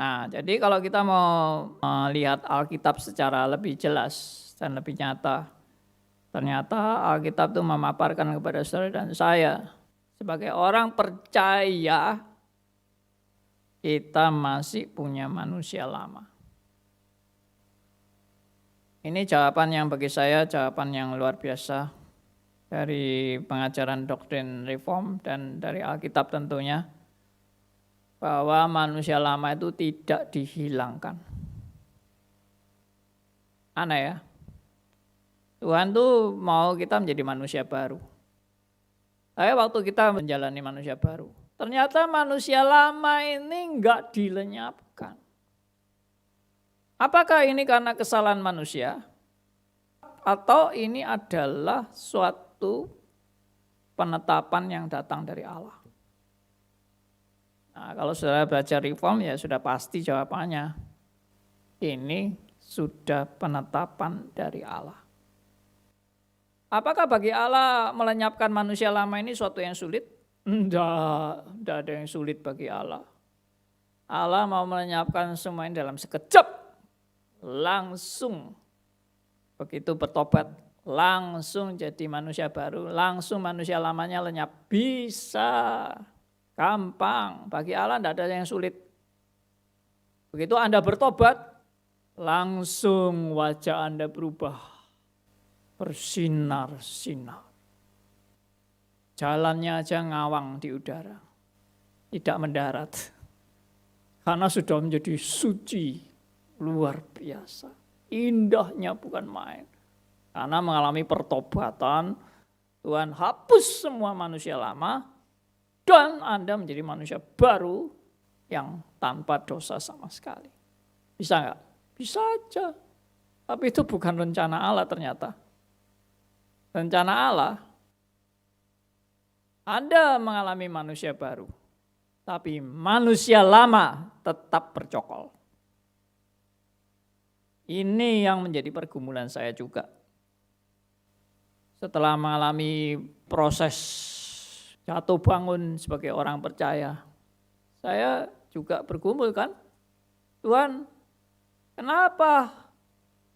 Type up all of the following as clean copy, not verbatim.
Nah, jadi kalau kita mau melihat Alkitab secara lebih jelas dan lebih nyata, ternyata Alkitab itu memaparkan kepada saudara dan saya sebagai orang percaya kita masih punya manusia lama. Ini jawaban yang bagi saya jawaban yang luar biasa dari pengajaran doktrin reform dan dari Alkitab tentunya, bahwa manusia lama itu tidak dihilangkan. Aneh ya? Tuhan tuh mau kita menjadi manusia baru. Tapi waktu kita menjalani manusia baru, ternyata manusia lama ini enggak dilenyapkan. Apakah ini karena kesalahan manusia? Atau ini adalah suatu penetapan yang datang dari Allah? Nah, kalau saudara baca reform ya sudah pasti jawabannya. Ini sudah penetapan dari Allah. Apakah bagi Allah melenyapkan manusia lama ini suatu yang sulit? Tidak ada yang sulit bagi Allah. Allah mau melenyapkan semua ini dalam sekejap. Langsung begitu bertobat, langsung jadi manusia baru, langsung manusia lamanya lenyap. Bisa. Gampang, bagi Allah tidak ada yang sulit. Begitu Anda bertobat, langsung wajah Anda berubah, bersinar-sinar. Jalannya aja ngawang di udara, tidak mendarat. Karena sudah menjadi suci, luar biasa. Indahnya bukan main. Karena mengalami pertobatan, Tuhan hapus semua manusia lama, dan Anda menjadi manusia baru yang tanpa dosa sama sekali. Bisa nggak? Bisa aja. Tapi itu bukan rencana Allah ternyata. Rencana Allah, Anda mengalami manusia baru. Tapi manusia lama tetap bercokol. Ini yang menjadi pergumulan saya juga. Setelah mengalami proses jatuh bangun sebagai orang percaya, saya juga bergumul kan, Tuhan, kenapa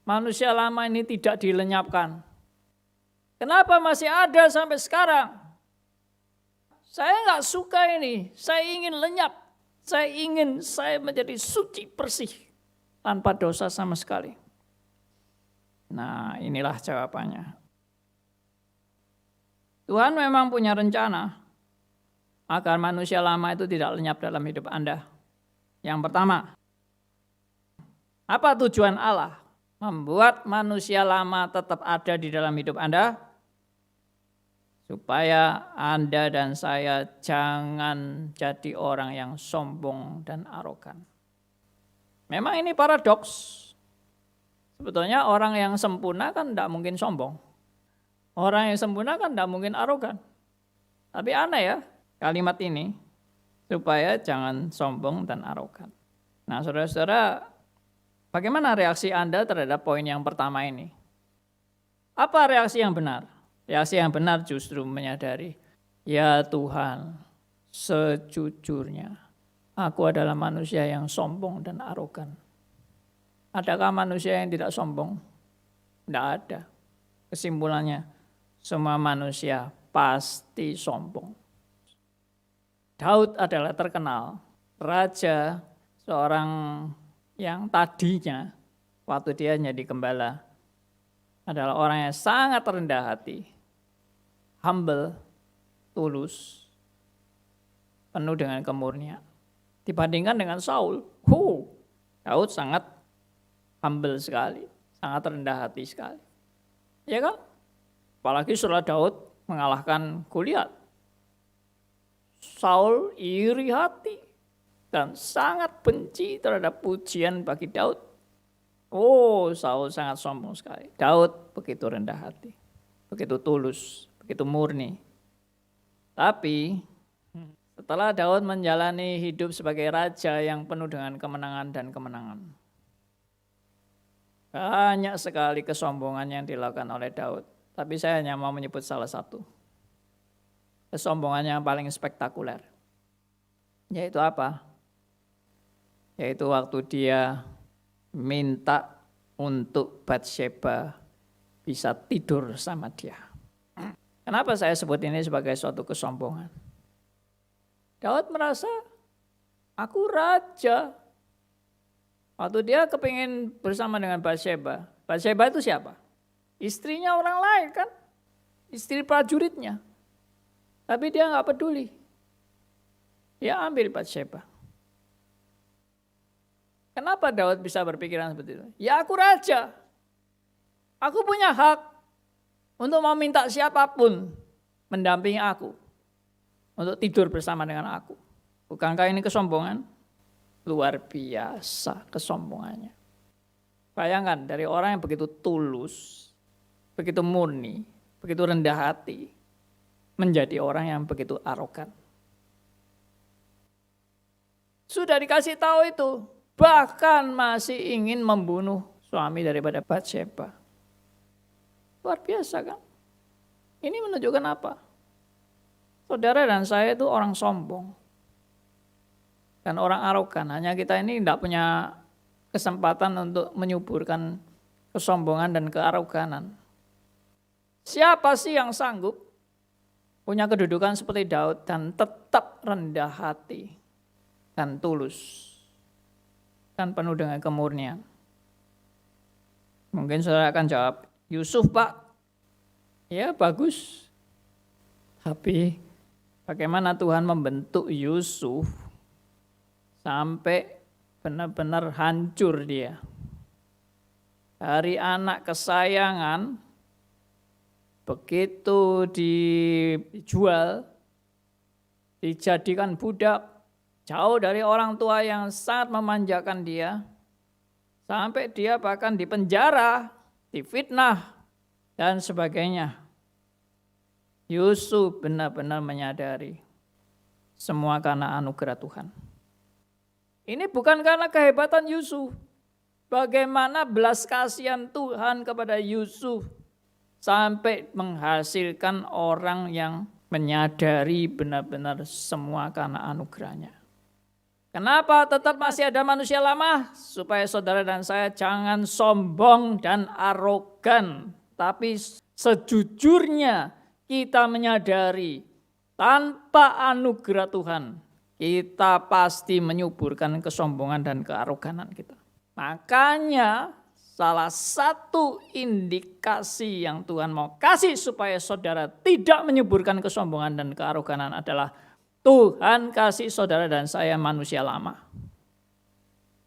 manusia lama ini tidak dilenyapkan? Kenapa masih ada sampai sekarang? Saya nggak suka ini, saya ingin lenyap, saya menjadi suci bersih, tanpa dosa sama sekali. Nah, inilah jawabannya. Tuhan memang punya rencana agar manusia lama itu tidak lenyap dalam hidup Anda. Yang pertama, apa tujuan Allah membuat manusia lama tetap ada di dalam hidup Anda? Supaya Anda dan saya jangan jadi orang yang sombong dan arogan. Memang ini paradoks. Sebetulnya orang yang sempurna kan tidak mungkin sombong. Orang yang sempurna kan tidak mungkin arogan. Tapi aneh ya kalimat ini, supaya jangan sombong dan arogan. Nah saudara-saudara, bagaimana reaksi Anda terhadap poin yang pertama ini? Apa reaksi yang benar? Reaksi yang benar justru menyadari, ya Tuhan, sejujurnya aku adalah manusia yang sombong dan arogan. Adakah manusia yang tidak sombong? Tidak ada. Kesimpulannya, semua manusia pasti sombong. Daud adalah terkenal raja, seorang yang tadinya waktu dia jadi gembala adalah orang yang sangat rendah hati, humble, tulus, penuh dengan kemurnian. Dibandingkan dengan Saul, Daud sangat humble sekali, sangat rendah hati sekali. Ya kan? Apalagi setelah Daud mengalahkan Goliat. Saul iri hati dan sangat benci terhadap pujian bagi Daud. Saul sangat sombong sekali. Daud begitu rendah hati, begitu tulus, begitu murni. Tapi setelah Daud menjalani hidup sebagai raja yang penuh dengan kemenangan dan kemenangan, banyak sekali kesombongan yang dilakukan oleh Daud. Tapi saya hanya mau menyebut salah satu. Kesombongannya yang paling spektakuler. Yaitu apa? yaitu waktu dia minta untuk Batsheba bisa tidur sama dia. Kenapa saya sebut ini sebagai suatu kesombongan? Daud merasa, aku raja. Waktu dia kepingin bersama dengan Batsheba. Batsheba itu siapa? Istrinya orang lain kan? Istri prajuritnya. Tapi dia nggak peduli. Dia ambil Batsheba. Kenapa Daud bisa berpikiran seperti itu? Ya aku raja. Aku punya hak untuk meminta siapapun mendampingi aku. Untuk tidur bersama dengan aku. Bukankah ini kesombongan? Luar biasa kesombongannya. Bayangkan dari orang yang begitu tulus, begitu murni, begitu rendah hati, menjadi orang yang begitu arogan. Sudah dikasih tahu itu, bahkan masih ingin membunuh suami daripada Batsheba. Luar biasa kan? Ini menunjukkan apa? Saudara dan saya itu orang sombong. Dan orang arogan. Hanya kita ini tidak punya kesempatan untuk menyuburkan kesombongan dan kearoganan. Siapa sih yang sanggup punya kedudukan seperti Daud dan tetap rendah hati dan tulus dan penuh dengan kemurnian? Mungkin saudara akan jawab, Yusuf Pak. Ya bagus. Tapi bagaimana Tuhan membentuk Yusuf sampai benar-benar hancur dia. Dari anak kesayangan, begitu dijual, dijadikan budak, jauh dari orang tua yang sangat memanjakan dia, sampai dia bahkan dipenjara, difitnah, dan sebagainya. Yusuf benar-benar menyadari semua karena anugerah Tuhan. Ini bukan karena kehebatan Yusuf. Bagaimana belas kasihan Tuhan kepada Yusuf sampai menghasilkan orang yang menyadari benar-benar semua karena anugerahnya. Kenapa tetap masih ada manusia lama? Supaya saudara dan saya jangan sombong dan arogan. Tapi sejujurnya kita menyadari tanpa anugerah Tuhan, kita pasti menyuburkan kesombongan dan kearoganan kita. Makanya salah satu indikasi yang Tuhan mau kasih supaya saudara tidak menyuburkan kesombongan dan kearoganan adalah Tuhan kasih saudara dan saya manusia lama.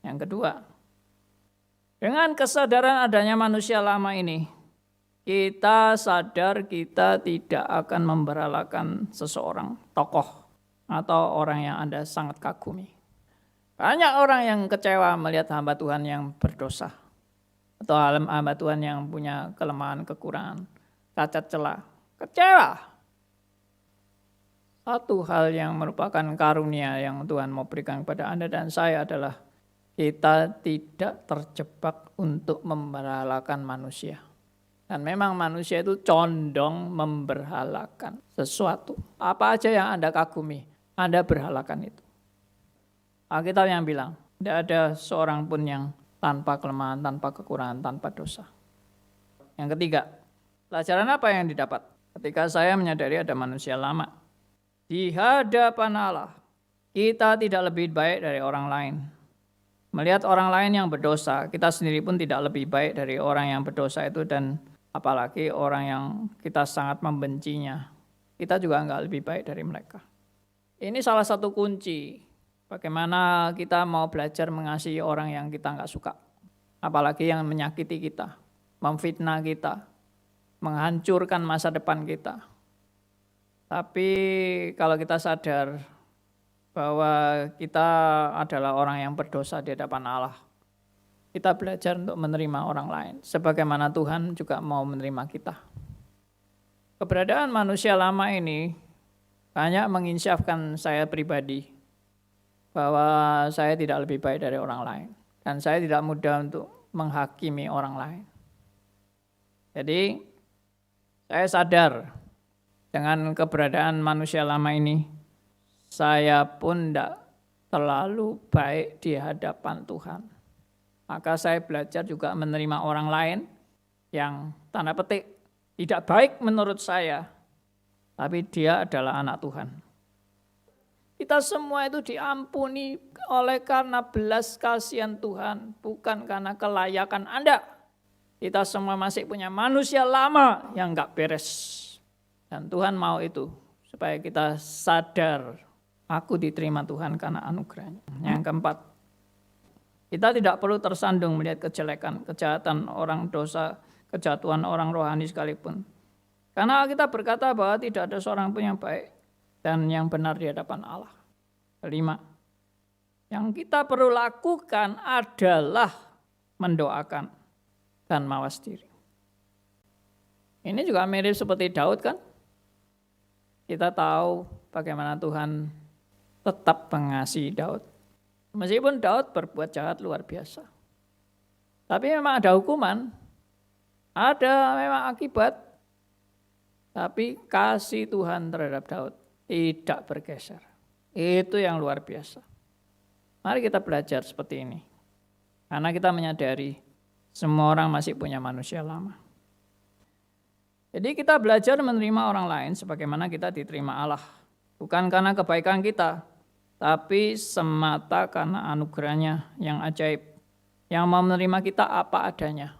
Yang kedua, dengan kesadaran adanya manusia lama ini, kita sadar kita tidak akan memberhalakan seseorang, tokoh, atau orang yang Anda sangat kagumi. Banyak orang yang kecewa melihat hamba Tuhan yang berdosa. Atau hamba Tuhan yang punya kelemahan, kekurangan, cacat celah. Kecewa. Satu hal yang merupakan karunia yang Tuhan mau berikan kepada Anda dan saya adalah kita tidak terjebak untuk memberhalakan manusia. Dan memang manusia itu condong memberhalakan sesuatu. Apa aja yang Anda kagumi, Anda berhalakan itu. Alkitab yang bilang, tidak ada seorang pun yang tanpa kelemahan, tanpa kekurangan, tanpa dosa. Yang ketiga, pelajaran apa yang didapat? Ketika saya menyadari ada manusia lama. Di hadapan Allah, kita tidak lebih baik dari orang lain. Melihat orang lain yang berdosa, kita sendiri pun tidak lebih baik dari orang yang berdosa itu, dan apalagi orang yang kita sangat membencinya. Kita juga enggak lebih baik dari mereka. Ini salah satu kunci bagaimana kita mau belajar mengasihi orang yang kita enggak suka. Apalagi yang menyakiti kita, memfitnah kita, menghancurkan masa depan kita. Tapi kalau kita sadar bahwa kita adalah orang yang berdosa di hadapan Allah, kita belajar untuk menerima orang lain, sebagaimana Tuhan juga mau menerima kita. Keberadaan manusia lama ini banyak menginsyafkan saya pribadi, bahwa saya tidak lebih baik dari orang lain, dan saya tidak mudah untuk menghakimi orang lain. Jadi, saya sadar dengan keberadaan manusia lama ini, saya pun tidak terlalu baik di hadapan Tuhan. Maka saya belajar juga menerima orang lain yang tanda petik tidak baik menurut saya, tapi dia adalah anak Tuhan. Kita semua itu diampuni oleh karena belas kasihan Tuhan, bukan karena kelayakan Anda. Kita semua masih punya manusia lama yang gak beres. Dan Tuhan mau itu, supaya kita sadar, aku diterima Tuhan karena anugerahnya. Yang keempat, kita tidak perlu tersandung melihat kejelekan, kejahatan orang dosa, kejatuhan orang rohani sekalipun. Karena kita berkata bahwa tidak ada seorang pun yang baik dan yang benar di hadapan Allah. Kelima, yang kita perlu lakukan adalah mendoakan dan mawas diri. Ini juga mirip seperti Daud kan? Kita tahu bagaimana Tuhan tetap mengasihi Daud. Meskipun Daud berbuat jahat luar biasa. Tapi memang ada hukuman, ada memang akibat. Tapi kasih Tuhan terhadap Daud tidak bergeser. Itu yang luar biasa. Mari kita belajar seperti ini. Karena kita menyadari semua orang masih punya manusia lama. Jadi kita belajar menerima orang lain sebagaimana kita diterima Allah. Bukan karena kebaikan kita, tapi semata karena anugerahnya yang ajaib. Yang mau menerima kita apa adanya.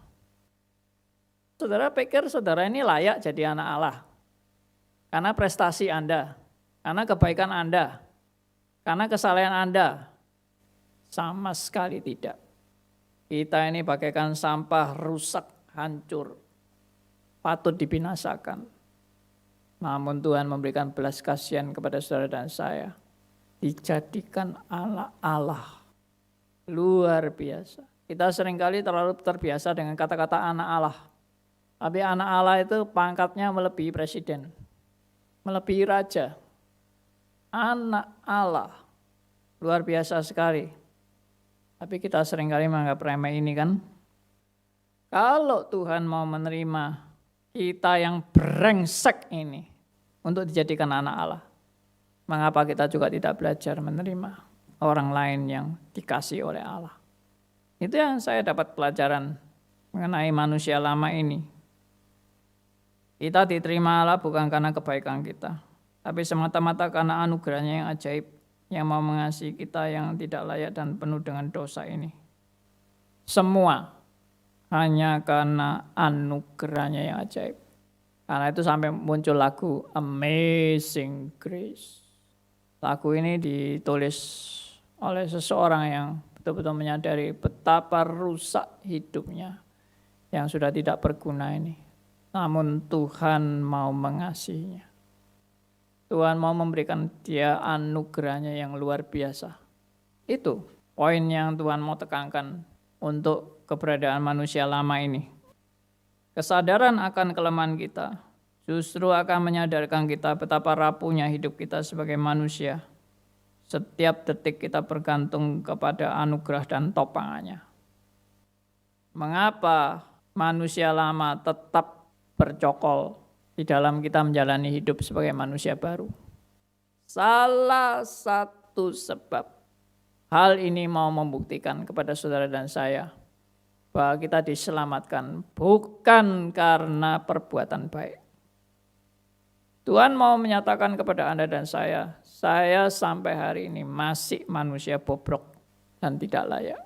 Saudara pikir saudara ini layak jadi anak Allah. Karena prestasi Anda, karena kebaikan Anda, karena kesalehan Anda. Sama sekali tidak. Kita ini bagaikan sampah rusak, hancur, patut dibinasakan. Namun Tuhan memberikan belas kasihan kepada saudara dan saya. Dijadikan anak Allah. Luar biasa. Kita seringkali terlalu terbiasa dengan kata-kata anak Allah. Tapi anak Allah itu pangkatnya melebihi presiden. Melebihi raja. Anak Allah. Luar biasa sekali. Tapi kita seringkali menganggap remeh ini kan. Kalau Tuhan mau menerima kita yang brengsek ini untuk dijadikan anak Allah, mengapa kita juga tidak belajar menerima orang lain yang dikasih oleh Allah? Itu yang saya dapat pelajaran mengenai manusia lama ini. Kita diterima Allah bukan karena kebaikan kita, tapi semata-mata karena anugerahnya yang ajaib, yang mau mengasihi kita yang tidak layak dan penuh dengan dosa ini. Semua hanya karena anugerahnya yang ajaib. Karena itu sampai muncul lagu Amazing Grace. Lagu ini ditulis oleh seseorang yang betul-betul menyadari betapa rusak hidupnya yang sudah tidak berguna ini. Namun Tuhan mau mengasihinya. Tuhan mau memberikan dia anugerahnya yang luar biasa. Itu poin yang Tuhan mau tekankan untuk keberadaan manusia lama ini. Kesadaran akan kelemahan kita justru akan menyadarkan kita betapa rapuhnya hidup kita sebagai manusia. Setiap detik kita bergantung kepada anugerah dan topangannya. Mengapa manusia lama tetap bercokol di dalam kita menjalani hidup sebagai manusia baru? Salah satu sebab hal ini mau membuktikan kepada saudara dan saya bahwa kita diselamatkan bukan karena perbuatan baik. Tuhan mau menyatakan kepada Anda dan saya sampai hari ini masih manusia bobrok dan tidak layak.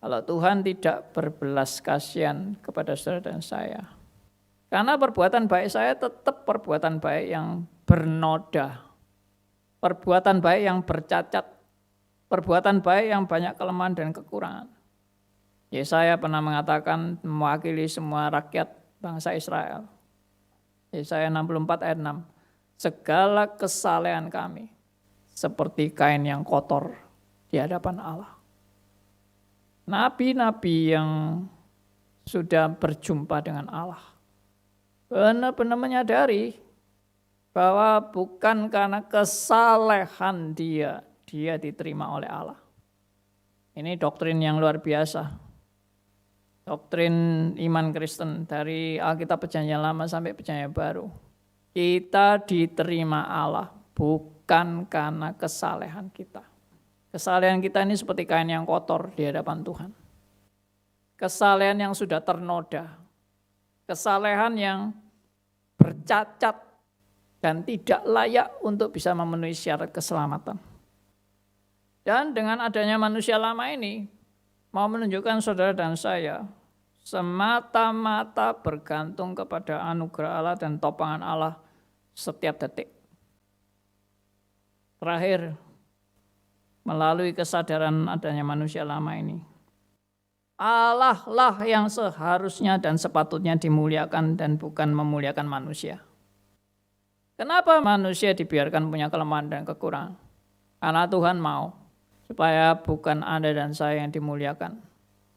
Kalau Tuhan tidak berbelas kasihan kepada saudara dan saya, karena perbuatan baik saya tetap perbuatan baik yang bernoda, perbuatan baik yang bercacat, perbuatan baik yang banyak kelemahan dan kekurangan. Yesaya pernah mengatakan mewakili semua rakyat bangsa Israel. Yesaya 64 ayat 6. Segala kesalehan kami seperti kain yang kotor di hadapan Allah. Nabi-nabi yang sudah berjumpa dengan Allah benar-benar menyadari bahwa bukan karena kesalehan dia diterima oleh Allah. Ini doktrin yang luar biasa. Doktrin iman Kristen dari Alkitab Perjanjian Lama sampai Perjanjian Baru. Kita diterima Allah bukan karena kesalehan kita. Kesalehan kita ini seperti kain yang kotor di hadapan Tuhan. Kesalehan yang sudah ternoda. Kesalehan yang bercacat dan tidak layak untuk bisa memenuhi syarat keselamatan. Dan dengan adanya manusia lama ini, mau menunjukkan saudara dan saya, semata-mata bergantung kepada anugerah Allah dan topangan Allah setiap detik. Terakhir, melalui kesadaran adanya manusia lama ini, Allah lah yang seharusnya dan sepatutnya dimuliakan dan bukan memuliakan manusia. Kenapa manusia dibiarkan punya kelemahan dan kekurangan? Karena Tuhan mau supaya bukan Anda dan saya yang dimuliakan.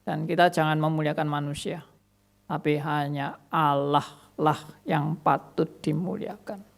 Dan kita jangan memuliakan manusia, tapi hanya Allah lah yang patut dimuliakan.